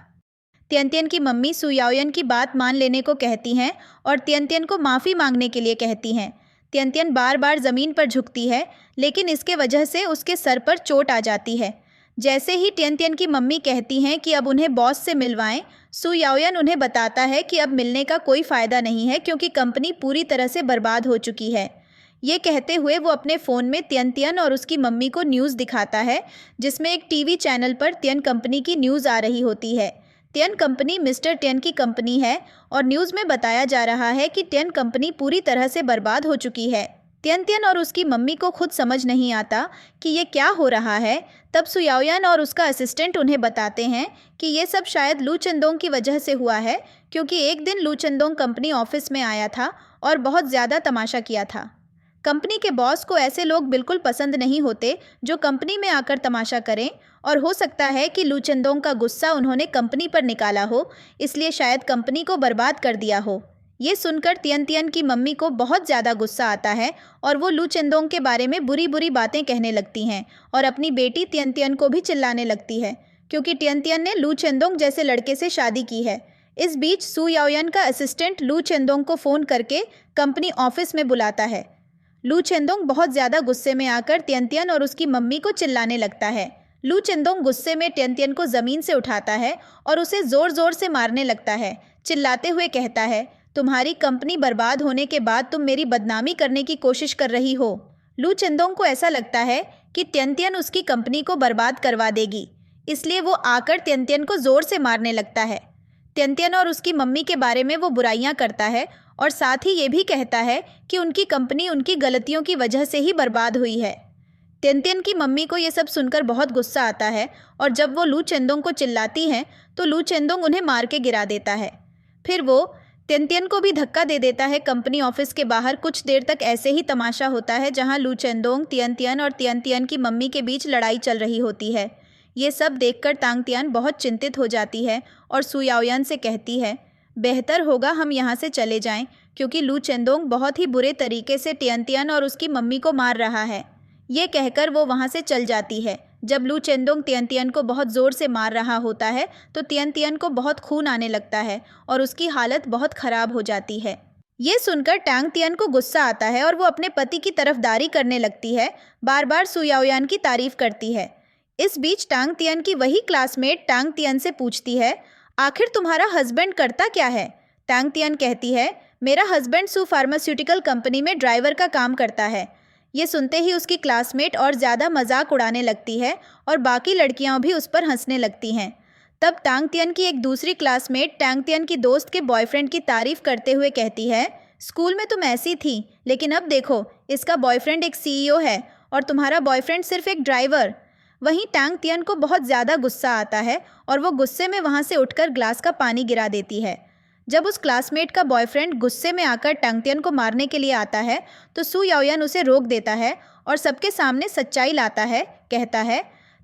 तियन तियन की मम्मी सू याओयान की बात मान लेने को कहती हैं और तियन तियन को माफ़ी मांगने के लिए कहती हैं। तियन तियन बार बार ज़मीन पर झुकती है, लेकिन इसके वजह से उसके सर पर चोट आ जाती है। जैसे ही तियन तियन की मम्मी कहती हैं कि अब उन्हें बॉस से मिलवाएं, सू याओयान उन्हें बताता है कि अब मिलने का कोई फ़ायदा नहीं है क्योंकि कंपनी पूरी तरह से बर्बाद हो चुकी है। ये कहते हुए वो अपने फ़ोन में तियन तियन और उसकी मम्मी को न्यूज़ दिखाता है, जिसमें एक टीवी चैनल पर तियन कंपनी की न्यूज़ आ रही होती है। टियन कंपनी मिस्टर टियन की कंपनी है और न्यूज़ में बताया जा रहा है कि टियन कंपनी पूरी तरह से बर्बाद हो चुकी है। टियन टियन और उसकी मम्मी को खुद समझ नहीं आता कि ये क्या हो रहा है। तब सुयाओयान और उसका असिस्टेंट उन्हें बताते हैं कि ये सब शायद लू चेंदोंग की वजह से हुआ है, क्योंकि एक दिन लू चेंदोंग कंपनी ऑफिस में आया था और बहुत ज़्यादा तमाशा किया था। कंपनी के बॉस को ऐसे लोग बिल्कुल पसंद नहीं होते जो कंपनी में आकर तमाशा करें, और हो सकता है कि लू चेंदोंग का गुस्सा उन्होंने कंपनी पर निकाला हो, इसलिए शायद कंपनी को बर्बाद कर दिया हो। ये सुनकर टियन टियन की मम्मी को बहुत ज़्यादा गुस्सा आता है और वो लू चेंदोंग के बारे में बुरी बुरी बातें कहने लगती हैं और अपनी बेटी टियन टियन को भी चिल्लाने लगती है, क्योंकि टियन टियन ने लू चेंदोंग जैसे लड़के से शादी की है। इस बीच सू याओयान का असिस्टेंट लू चेंदोंग को फ़ोन करके कंपनी ऑफिस में बुलाता है। लू चेंदोंग बहुत ज़्यादा गुस्से में आकर टियन टियन और उसकी मम्मी को चिल्लाने लगता है। लू चेंदोंग गुस्से में टियन टियन को ज़मीन से उठाता है और उसे ज़ोर ज़ोर से मारने लगता है, चिल्लाते हुए कहता है, तुम्हारी कंपनी बर्बाद होने के बाद तुम मेरी बदनामी करने की कोशिश कर रही हो। लू चेंदोंग को ऐसा लगता है कि टियन टियन उसकी कंपनी को बर्बाद करवा देगी, इसलिए वो आकर टियन टियन को ज़ोर से मारने लगता है। टियन टियन और उसकी मम्मी के बारे में वो बुराइयां करता है और साथ ही ये भी कहता है कि उनकी कंपनी उनकी गलतियों की वजह से ही बर्बाद हुई है। टियन टियन की मम्मी को ये सब सुनकर बहुत गुस्सा आता है और जब वो लू चेंदोंग को चिल्लाती हैं तो लू चेंदोंग उन्हें मार के गिरा देता है। फिर वो टियन टियन को भी धक्का दे देता है। कंपनी ऑफिस के बाहर कुछ देर तक ऐसे ही तमाशा होता है, जहाँ लू चेंदोंग, टियन टियन और टियन टियन की मम्मी के बीच लड़ाई चल रही होती है। ये सब देखकर टांग टियन बहुत चिंतित हो जाती है और सू याओयान से कहती है, बेहतर होगा हम यहाँ से चले जाएं, क्योंकि लू चेंदोंग बहुत ही बुरे तरीके से टियन टियन और उसकी मम्मी को मार रहा है। ये कहकर वो वहाँ से चल जाती है। जब लू चेंदोंग टियन टियन को बहुत ज़ोर से मार रहा होता है तो टियन टियन को बहुत खून आने लगता है और उसकी हालत बहुत ख़राब हो जाती है। ये सुनकर टांग टियन को गुस्सा आता है और वो अपने पति की तरफदारी करने लगती है, बार बार सू याओयान की तारीफ़ करती है। इस बीच टांग टियन की वही क्लासमेट टांग टियन से पूछती है, आखिर तुम्हारा हस्बैंड करता क्या है? टांग टियन कहती है, मेरा हस्बैंड सू फार्मास्यूटिकल कंपनी में ड्राइवर का काम करता है। ये सुनते ही उसकी क्लासमेट और ज़्यादा मजाक उड़ाने लगती है और बाकी लड़कियां भी उस पर हंसने लगती हैं। तब टांग टियन की एक दूसरी क्लासमेट टांग टियन की दोस्त के बॉयफ्रेंड की तारीफ़ करते हुए कहती है, स्कूल में तुम ऐसी थी, लेकिन अब देखो इसका बॉयफ्रेंड एक सीईओ है और तुम्हारा बॉयफ्रेंड सिर्फ एक ड्राइवर। वहीं टांग टियन को बहुत ज़्यादा गुस्सा आता है और वो गुस्से में वहाँ से उठकर ग्लास का पानी गिरा देती है। जब उस क्लासमेट का बॉयफ्रेंड गुस्से में आकर टांग टियन को मारने के लिए आता है तो सू याओयान उसे रोक देता है और सबके सामने सच्चाई लाता है। कहता है,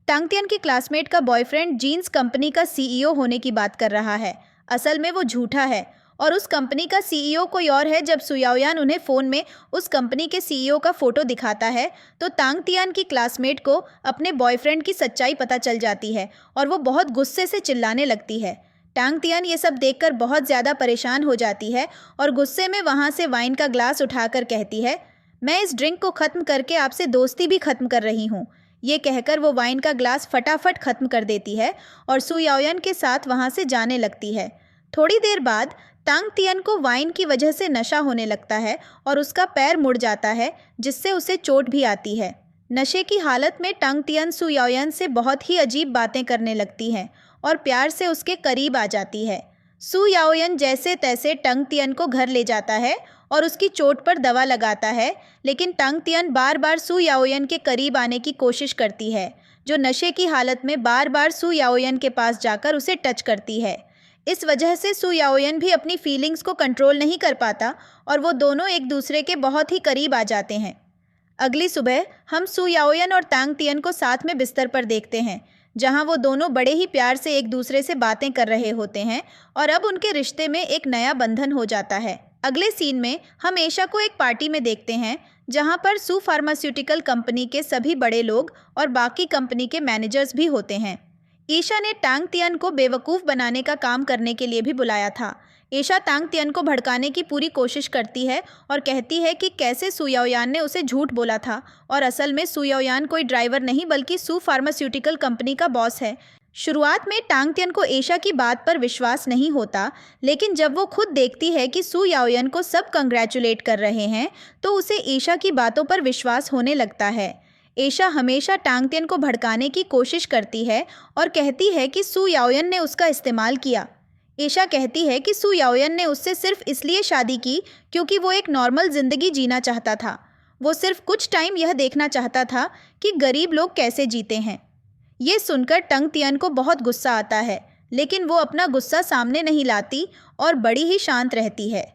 टांग टियन की क्लासमेट का बॉयफ्रेंड जीन्स कंपनी का सीईओ होने की बात कर रहा है। असल में वो झूठा है और उस कंपनी का सीईओ कोई और है। जब सू याओयान उन्हें फ़ोन में उस कंपनी के सीईओ का फ़ोटो दिखाता है तो टांग टियन की क्लासमेट को अपने बॉयफ्रेंड की सच्चाई पता चल जाती है और वो बहुत गुस्से से चिल्लाने लगती है। टांग टियन ये सब देखकर बहुत ज़्यादा परेशान हो जाती है और गुस्से में वहाँ से वाइन का ग्लास उठाकर कहती है, मैं इस ड्रिंक को ख़त्म करके आपसे दोस्ती भी ख़त्म कर रही हूँ। ये कहकर वो वाइन का ग्लास फटाफट ख़त्म कर देती है और सू याओयान के साथ वहाँ से जाने लगती है। थोड़ी देर बाद टांग टियन को वाइन की वजह से नशा होने लगता है और उसका पैर मुड़ जाता है, जिससे उसे चोट भी आती है। नशे की हालत में टांग टियन सू याओयान से बहुत ही अजीब बातें करने लगती हैं और प्यार से उसके करीब आ जाती है। सू याओयान जैसे तैसे टांग टियन को घर ले जाता है और उसकी चोट पर दवा लगाता है, लेकिन टांग टियन बार बार सू याओयान के करीब आने की कोशिश करती है, जो नशे की हालत में बार बार सू याओयान के पास जाकर उसे टच करती है। इस वजह से सू याओयान भी अपनी फीलिंग्स को कंट्रोल नहीं कर पाता और वो दोनों एक दूसरे के बहुत ही करीब आ जाते हैं। अगली सुबह हम सू याओयान और टांग टियन को साथ में बिस्तर पर देखते हैं, जहां वो दोनों बड़े ही प्यार से एक दूसरे से बातें कर रहे होते हैं और अब उनके रिश्ते में एक नया बंधन हो जाता है। अगले सीन में हम एशा को एक पार्टी में देखते हैं, जहां पर सू फार्मास्यूटिकल कंपनी के सभी बड़े लोग और बाकी कंपनी के मैनेजर्स भी होते हैं। ईशा ने टांग टियन को बेवकूफ़ बनाने का काम करने के लिए भी बुलाया था। ईशा टांग टियन को भड़काने की पूरी कोशिश करती है और कहती है कि कैसे सू याओयान ने उसे झूठ बोला था और असल में सू याओयान कोई ड्राइवर नहीं बल्कि सू फार्मास्यूटिकल कंपनी का बॉस है। शुरुआत में टांग टियन को ईशा की बात पर विश्वास नहीं होता, लेकिन जब वो खुद देखती है कि सू याओयान को सब कंग्रेचुलेट कर रहे हैं तो उसे ईशा की बातों पर विश्वास होने लगता है। एशा हमेशा टांग तियन को भड़काने की कोशिश करती है और कहती है कि सू याओयन ने उसका इस्तेमाल किया। एशा कहती है कि सू याओयन ने उससे सिर्फ इसलिए शादी की क्योंकि वो एक नॉर्मल ज़िंदगी जीना चाहता था। वो सिर्फ कुछ टाइम यह देखना चाहता था कि गरीब लोग कैसे जीते हैं। ये सुनकर टंग तियन को बहुत गुस्सा आता है, लेकिन वो अपना गुस्सा सामने नहीं लाती और बड़ी ही शांत रहती है।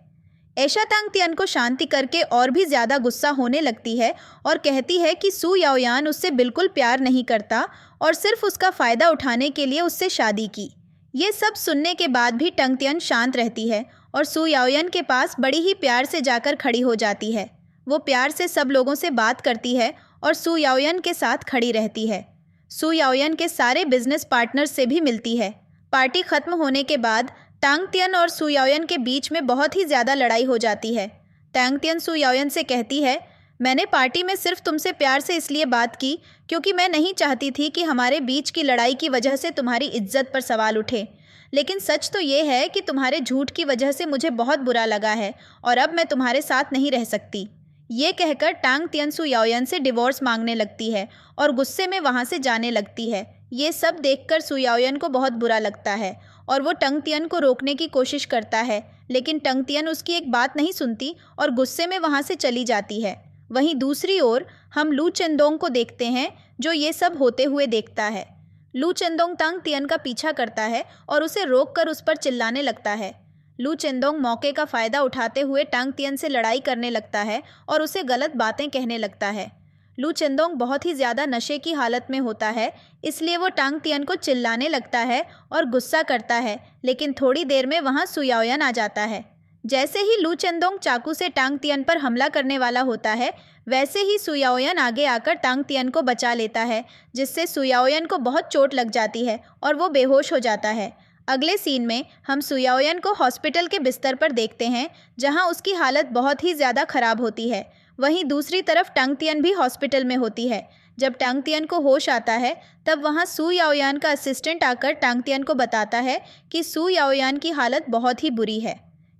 एशा टांग तियन को शांति करके और भी ज़्यादा गुस्सा होने लगती है और कहती है कि सू याओयान उससे बिल्कुल प्यार नहीं करता और सिर्फ उसका फ़ायदा उठाने के लिए उससे शादी की। ये सब सुनने के बाद भी टंग तियन शांत रहती है और सू याओयान के पास बड़ी ही प्यार से जाकर खड़ी हो जाती है। वो प्यार से सब लोगों से बात करती है और सू याओयान के साथ खड़ी रहती है। सू याओयान के सारे बिजनेस पार्टनर्स से भी मिलती है। पार्टी ख़त्म होने के बाद टांग तियन और सू याओयान के बीच में बहुत ही ज़्यादा लड़ाई हो जाती है। टांग तियन सू याओयान से कहती है, मैंने पार्टी में सिर्फ तुमसे प्यार से इसलिए बात की क्योंकि मैं नहीं चाहती थी कि हमारे बीच की लड़ाई की वजह से तुम्हारी इज्जत पर सवाल उठे। लेकिन सच तो ये है कि तुम्हारे झूठ की वजह से मुझे बहुत बुरा लगा है और अब मैं तुम्हारे साथ नहीं रह सकती। ये कहकर टांग तियन सू याओयान से डिवोर्स मांगने लगती है और गुस्से में वहाँ से जाने लगती है। ये सब देखकर सू याओयान को बहुत बुरा लगता है और वो टंग तियन को रोकने की कोशिश करता है, लेकिन टंग तियन उसकी एक बात नहीं सुनती और गुस्से में वहाँ से चली जाती है। वहीं दूसरी ओर हम लू चेंदोंग को देखते हैं, जो ये सब होते हुए देखता है। लू चेंदोंग टांग तियन का पीछा करता है और उसे रोककर उस पर चिल्लाने लगता है। लू चेंदोंग मौके का फ़ायदा उठाते हुए टांग तियन से लड़ाई करने लगता है और उसे गलत बातें कहने लगता है। लू चेंदोंग बहुत ही ज़्यादा नशे की हालत में होता है, इसलिए वो टांग तियन को चिल्लाने लगता है और गुस्सा करता है, लेकिन थोड़ी देर में वहाँ सू याओयान आ जाता है। जैसे ही लू चेंदोंग चाकू से टांग तियन पर हमला करने वाला होता है, वैसे ही सू याओयान आगे आकर टांग तियन को बचा लेता है, जिससे सू याओयान को बहुत चोट लग जाती है और वो बेहोश हो जाता है। अगले सीन में हम सू याओयान को हॉस्पिटल के बिस्तर पर देखते हैं, जहां उसकी हालत बहुत ही ज़्यादा ख़राब होती है। वहीं दूसरी तरफ टांग तियन भी हॉस्पिटल में होती है। जब टांग तियन को होश आता है, तब वहां सू याओयान का असिस्टेंट आकर टांग तियन को बताता है कि सू याओयान की हालत बहुत ही बुरी है।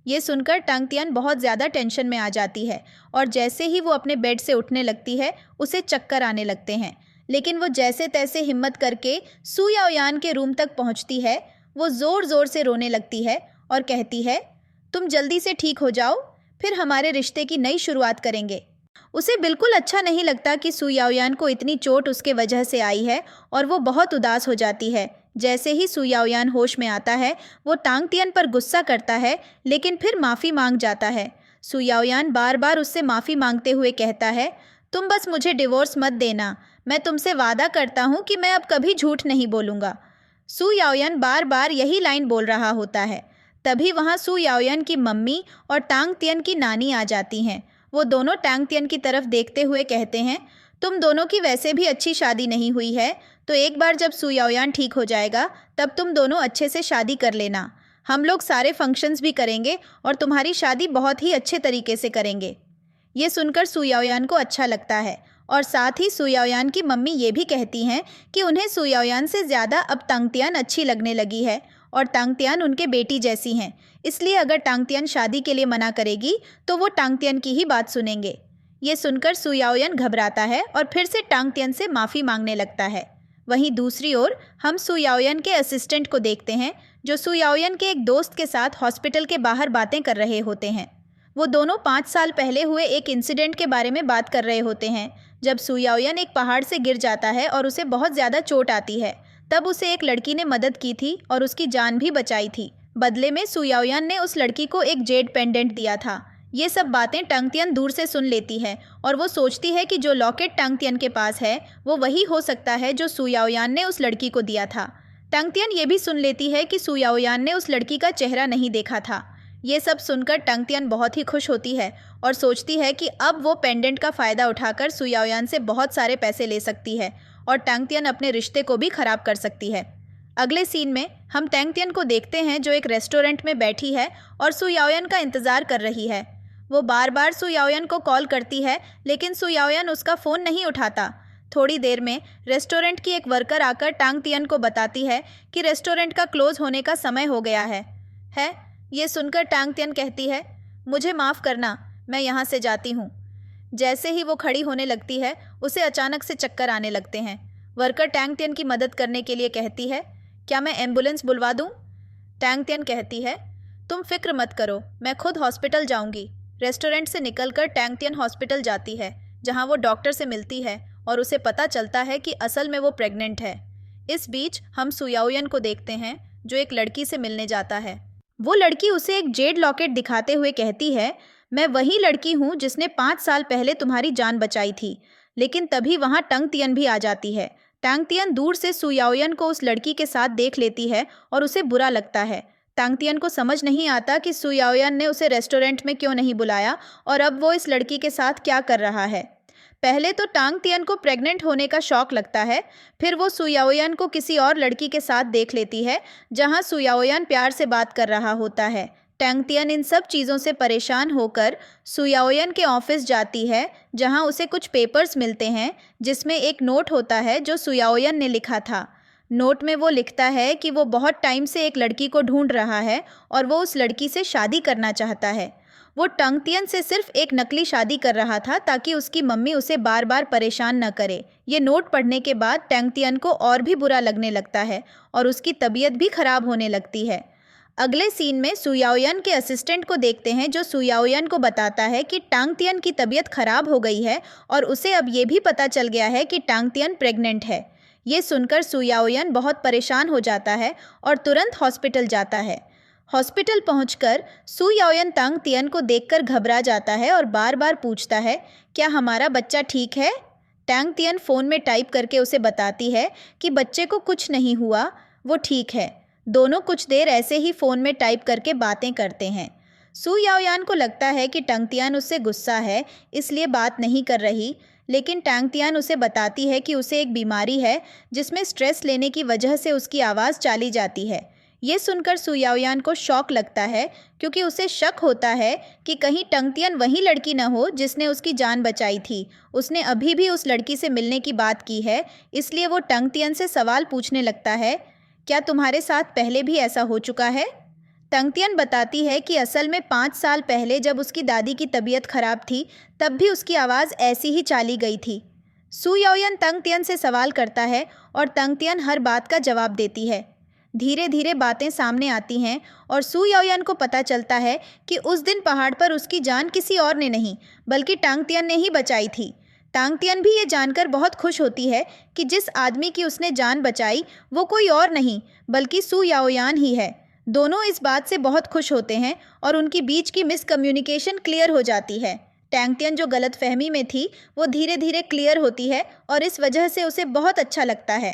ये सुनकर टांग तियन बहुत ज़्यादा टेंशन में आ जाती है और जैसे ही वो अपने बेड से उठने लगती है, उसे चक्कर आने लगते हैं। लेकिन वो जैसे तैसे हिम्मत करके सू याओयान के रूम तक पहुँचती है। वो ज़ोर ज़ोर से रोने लगती है और कहती है, तुम जल्दी से ठीक हो जाओ, फिर हमारे रिश्ते की नई शुरुआत करेंगे। उसे बिल्कुल अच्छा नहीं लगता कि सू याओयान को इतनी चोट उसके वजह से आई है और वो बहुत उदास हो जाती है। जैसे ही सू याओयान होश में आता है, वो टांग तियन पर गुस्सा करता है, लेकिन फिर माफ़ी मांग जाता है। सू याओयान बार बार उससे माफ़ी मांगते हुए कहता है, तुम बस मुझे डिवोर्स मत देना, मैं तुमसे वादा करता हूँ कि मैं अब कभी झूठ नहीं बोलूँगा। सू याओयान बार बार यही लाइन बोल रहा होता है। तभी वहाँ सू याओयान की मम्मी और टांग तियन की नानी आ जाती हैं। वो दोनों टांग तियन की तरफ देखते हुए कहते हैं, तुम दोनों की वैसे भी अच्छी शादी नहीं हुई है, तो एक बार जब सू याओयान ठीक हो जाएगा, तब तुम दोनों अच्छे से शादी कर लेना। हम लोग सारे फंक्शंस भी करेंगे और तुम्हारी शादी बहुत ही अच्छे तरीके से करेंगे। ये सुनकर सू याओयान को अच्छा लगता है और साथ ही सू याओयान की मम्मी ये भी कहती हैं कि उन्हें सू याओयान से ज़्यादा अब टांग तियन अच्छी लगने लगी है और टांग तियन उनके बेटी जैसी हैं, इसलिए अगर टांग तियन शादी के लिए मना करेगी तो वो टांग तियन की ही बात सुनेंगे। ये सुनकर सू याओयान घबराता है और फिर से टांग तियन से माफ़ी मांगने लगता है। वहीं दूसरी ओर हम सू याओयान के असिस्टेंट को देखते हैं, जो सू याओयान के एक दोस्त के साथ हॉस्पिटल के बाहर बातें कर रहे होते हैं। वो दोनों 5 साल पहले हुए एक इंसिडेंट के बारे में बात कर रहे होते हैं, जब सू याओयान एक पहाड़ से गिर जाता है और उसे बहुत ज़्यादा चोट आती है। तब उसे एक लड़की ने मदद की थी और उसकी जान भी बचाई थी। बदले में सू याओयान ने उस लड़की को एक जेड पेंडेंट दिया था। ये सब बातें टांग तियन दूर से सुन लेती है और वो सोचती है कि जो लॉकेट टांग तियन के पास है, वो वही हो सकता है जो सू याओयान ने उस लड़की को दिया था। टांग तियन ये भी सुन लेती है कि सू याओयान ने उस लड़की का चेहरा नहीं देखा था। ये सब सुनकर टांग तियन बहुत ही खुश होती है और सोचती है कि अब वो पेंडेंट का फ़ायदा उठाकर सू याओयान से बहुत सारे पैसे ले सकती है और टांग तियन अपने रिश्ते को भी ख़राब कर सकती है। अगले सीन में हम टांग तियन को देखते हैं, जो एक रेस्टोरेंट में बैठी है और सू याओयान का इंतज़ार कर रही है। वो बार बार सू याओयान को कॉल करती है, लेकिन सू याओयान उसका फ़ोन नहीं उठाता। थोड़ी देर में रेस्टोरेंट की एक वर्कर आकर टांग तियन को बताती है कि रेस्टोरेंट का क्लोज़ होने का समय हो गया है। ये सुनकर टांग तियन कहती है, मुझे माफ़ करना, मैं यहाँ से जाती हूँ। जैसे ही वो खड़ी होने लगती है उसे अचानक से चक्कर आने लगते हैं। वर्कर टैंग तियन की मदद करने के लिए कहती है, क्या मैं एम्बुलेंस बुलवा दूँ? टैंग तियन कहती है, तुम फिक्र मत करो, मैं खुद हॉस्पिटल जाऊंगी। रेस्टोरेंट से निकलकर टैंग तियन हॉस्पिटल जाती है, जहां वो डॉक्टर से मिलती है और उसे पता चलता है कि असल में वो प्रेग्नेंट है। इस बीच हम सुयाओयन को देखते हैं जो एक लड़की से मिलने जाता है। वो लड़की उसे एक जेड लॉकेट दिखाते हुए कहती है, मैं वही लड़की हूँ जिसने 5 साल पहले तुम्हारी जान बचाई थी। लेकिन तभी वहाँ टंग तियन भी आ जाती है। टैंग तियन दूर से सुयाओयन को उस लड़की के साथ देख लेती है और उसे बुरा लगता है। टैंग तियन को समझ नहीं आता कि सुयाओयन ने उसे रेस्टोरेंट में क्यों नहीं बुलाया और अब वो इस लड़की के साथ क्या कर रहा है। पहले तो टैंग तियन को प्रेग्नेंट होने का शौक लगता है, फिर वो सुयाओयन को किसी और लड़की के साथ देख लेती है जहां सुयाओयन प्यार से बात कर रहा होता है। टैंग तियन इन सब चीज़ों से परेशान होकर सुयाओयन के ऑफिस जाती है जहां उसे कुछ पेपर्स मिलते हैं जिसमें एक नोट होता है जो सुयाओयन ने लिखा था। नोट में वो लिखता है कि वो बहुत टाइम से एक लड़की को ढूंढ रहा है और वो उस लड़की से शादी करना चाहता है। वो टंग तियन से सिर्फ एक नकली शादी कर रहा था ताकि उसकी मम्मी उसे बार बार परेशान न करे। ये नोट पढ़ने के बाद टंग तियन को और भी बुरा लगने लगता है और उसकी तबीयत भी खराब होने लगती है। अगले सीन में सुयाओयन के असिस्टेंट को देखते हैं जो सुयाओयन को बताता है कि टंग तियन की तबीयत खराब हो गई है और उसे अब ये भी पता चल गया है कि टंग तियन प्रेग्नेंट है। ये सुनकर सुयाओयन बहुत परेशान हो जाता है और तुरंत हॉस्पिटल जाता है। हॉस्पिटल पहुंचकर सुयाओयन टंग तियन को देखकर घबरा जाता है और बार बार पूछता है, क्या हमारा बच्चा ठीक है? टंग तियन फ़ोन में टाइप करके उसे बताती है कि बच्चे को कुछ नहीं हुआ, वो ठीक है। दोनों कुछ देर ऐसे ही फ़ोन में टाइप करके बातें करते हैं। सुयाओयन को लगता है कि टंग तियन उससे गुस्सा है, इसलिए बात नहीं कर रही, लेकिन टंग तियन उसे बताती है कि उसे एक बीमारी है जिसमें स्ट्रेस लेने की वजह से उसकी आवाज़ चली जाती है। ये सुनकर सुयाओयन को शॉक लगता है क्योंकि उसे शक होता है कि कहीं टंग तियन वही लड़की न हो जिसने उसकी जान बचाई थी। उसने अभी भी उस लड़की से मिलने की बात की है, इसलिए वो टंग तियन से सवाल पूछने लगता है, क्या तुम्हारे साथ पहले भी ऐसा हो चुका है? टंग तियन बताती है कि असल में 5 साल पहले जब उसकी दादी की तबीयत खराब थी तब भी उसकी आवाज़ ऐसी ही चली गई थी। सुयाओयन टंग तियन से सवाल करता है और टंग तियन हर बात का जवाब देती है। धीरे धीरे बातें सामने आती हैं और सुयाओयन को पता चलता है कि उस दिन पहाड़ पर उसकी जान किसी और ने नहीं बल्कि टंग तियन ने ही बचाई थी। टंग तियन भी ये जानकर बहुत खुश होती है कि जिस आदमी की उसने जान बचाई वो कोई और नहीं बल्कि सुयाओयन ही है। दोनों इस बात से बहुत खुश होते हैं और उनकी बीच की मिसकम्युनिकेशन क्लियर हो जाती है। टंग तियन जो गलतफहमी में थी वो धीरे धीरे क्लियर होती है और इस वजह से उसे बहुत अच्छा लगता है।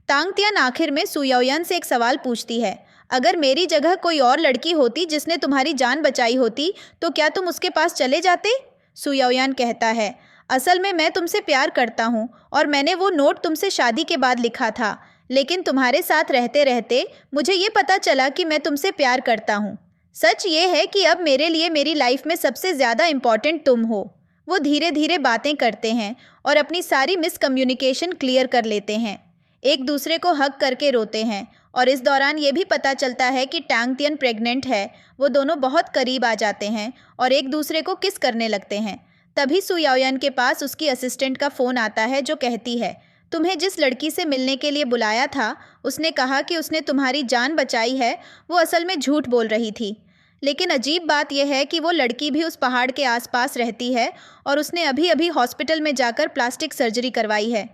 टंग तियन आखिर में सुयाओयन से एक सवाल पूछती है, अगर मेरी जगह कोई और लड़की होती जिसने तुम्हारी जान बचाई होती तो क्या तुम उसके पास चले जाते? सुयाओयन कहता है, असल में मैं तुमसे प्यार करता हूँ और मैंने वो नोट तुमसे शादी के बाद लिखा था, लेकिन तुम्हारे साथ रहते रहते मुझे ये पता चला कि मैं तुमसे प्यार करता हूँ। सच ये है कि अब मेरे लिए मेरी लाइफ में सबसे ज़्यादा इम्पॉर्टेंट तुम हो। वो धीरे धीरे बातें करते हैं और अपनी सारी मिसकम्युनिकेशन क्लियर कर लेते हैं। एक दूसरे को हग करके रोते हैं और इस दौरान ये भी पता चलता है कि टंग तियन प्रेग्नेंट है। वो दोनों बहुत करीब आ जाते हैं और एक दूसरे को किस करने लगते हैं। तभी सुयाओयन के पास उसकी असिस्टेंट का फ़ोन आता है जो कहती है, तुम्हें जिस लड़की से मिलने के लिए बुलाया था उसने कहा कि उसने तुम्हारी जान बचाई है, वो असल में झूठ बोल रही थी। लेकिन अजीब बात यह है कि वो लड़की भी उस पहाड़ के आसपास रहती है और उसने अभी अभी हॉस्पिटल में जाकर प्लास्टिक सर्जरी करवाई है।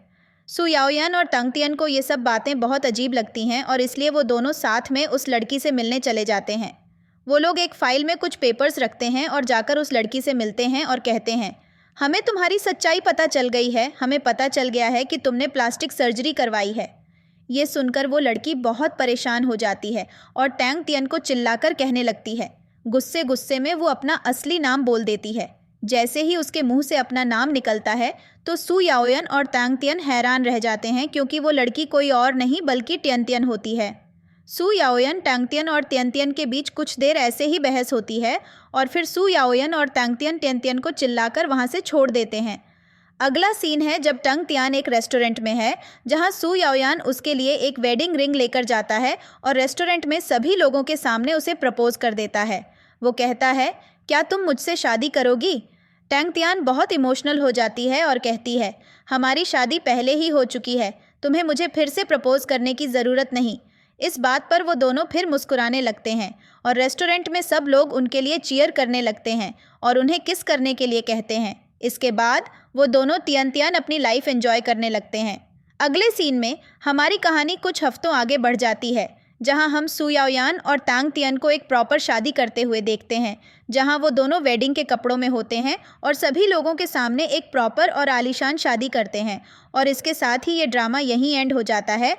सुयाओयन और टंग तियन को ये सब बातें बहुत अजीब लगती हैं और इसलिए वो दोनों साथ में उस लड़की से मिलने चले जाते हैं। वो लोग एक फ़ाइल में कुछ पेपर्स रखते हैं और जाकर उस लड़की से मिलते हैं और कहते हैं, हमें तुम्हारी सच्चाई पता चल गई है, हमें पता चल गया है कि तुमने प्लास्टिक सर्जरी करवाई है। ये सुनकर वो लड़की बहुत परेशान हो जाती है और टंग तियन को चिल्लाकर कहने लगती है। गुस्से गुस्से में वो अपना असली नाम बोल देती है। जैसे ही उसके मुंह से अपना नाम निकलता है तो सुयाओयन और टंग तियन हैरान रह जाते हैं क्योंकि वो लड़की कोई और नहीं बल्कि टियन तियन होती है। सुयाओयन, टंग तियन और टियन तियन के बीच कुछ देर ऐसे ही बहस होती है और फिर सुयाओयन और टंग तियन टियन तियन को चिल्लाकर वहाँ से छोड़ देते हैं। अगला सीन है जब टंग तियन एक रेस्टोरेंट में है जहाँ सुयाओयन उसके लिए एक वेडिंग रिंग लेकर जाता है और रेस्टोरेंट में सभी लोगों के सामने उसे प्रपोज कर देता है। वो कहता है, क्या तुम मुझसे शादी करोगी? टैंग तियान बहुत इमोशनल हो जाती है और कहती है, हमारी शादी पहले ही हो चुकी है, तुम्हें मुझे फिर से प्रपोज करने की ज़रूरत नहीं। इस बात पर वो दोनों फिर मुस्कुराने लगते हैं और रेस्टोरेंट में सब लोग उनके लिए चीयर करने लगते हैं और उन्हें किस करने के लिए कहते हैं। इसके बाद वो दोनों तियन तियन अपनी लाइफ एंजॉय करने लगते हैं। अगले सीन में हमारी कहानी कुछ हफ्तों आगे बढ़ जाती है, जहां हम सू याओयान और तांग तियन को एक प्रॉपर शादी करते हुए देखते हैं, जहां वो दोनों वेडिंग के कपड़ों में होते हैं और सभी लोगों के सामने एक प्रॉपर और आलीशान शादी करते हैं। और इसके साथ ही ये ड्रामा यहीं एंड हो जाता है।